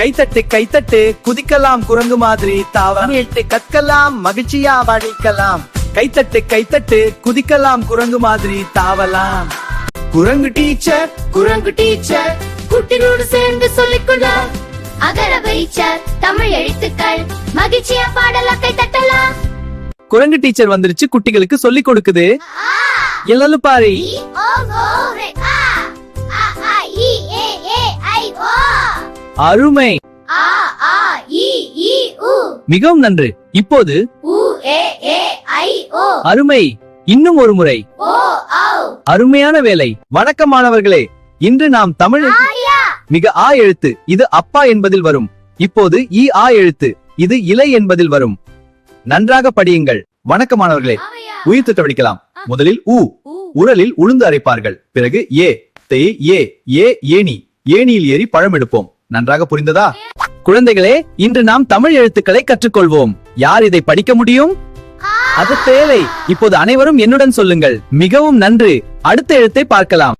கைத்தட்டு கைத்தட்டு குதிக்கலாம் குரங்கு மாதிரி தாவரம் எட்டு கற்கலாம் மகிழ்ச்சியா படிக்கலாம். கைத்தட்டு கைத்தட்டு குதிக்கலாம் குரங்கு மாதிரி தாவலாம். குரங்கு டீச்சர் குட்டிகளோடு சேர்ந்து சொல்லிக்கொள்ள அகர பயிற்சர் தமிழ் எழுத்துக்கள் மகிழ்ச்சியா பாடலாம் கைத்தட்டலாம். குரங்கு டீச்சர் வந்துருச்சு, குட்டிகளுக்கு சொல்லிக் கொடுக்குது. எல்லாரும் பாரு. அருமை, மிகவும் நன்று. இப்போது அருமை, இன்னும் ஒரு முறை. அருமையான வேலை. வணக்கம் மாணவர்களே, இன்று நாம் தமிழ் மிக ஆ எழுத்து, இது அப்பா என்பதில் வரும். இப்போது ஈ ஆ எழுத்து, இது இலை என்பதில் வரும். நன்றாக படியுங்கள். வணக்கம் மாணவர்களே, உயிர் திட்ட படிக்கலாம். முதலில் உரலில் உளுந்து அரைப்பார்கள். பிறகு ஏணி, ஏணியில் ஏறி பழம் எடுப்போம். நன்றாக புரிந்ததா குழந்தைகளே? இன்று நாம் தமிழ் எழுத்துக்களை கற்றுக்கொள்வோம். யார் இதை படிக்க முடியும்? அது தேவை. இப்போது அனைவரும் என்னுடன் சொல்லுங்கள். மிகவும் நன்று. அடுத்த எழுத்தை பார்க்கலாம்.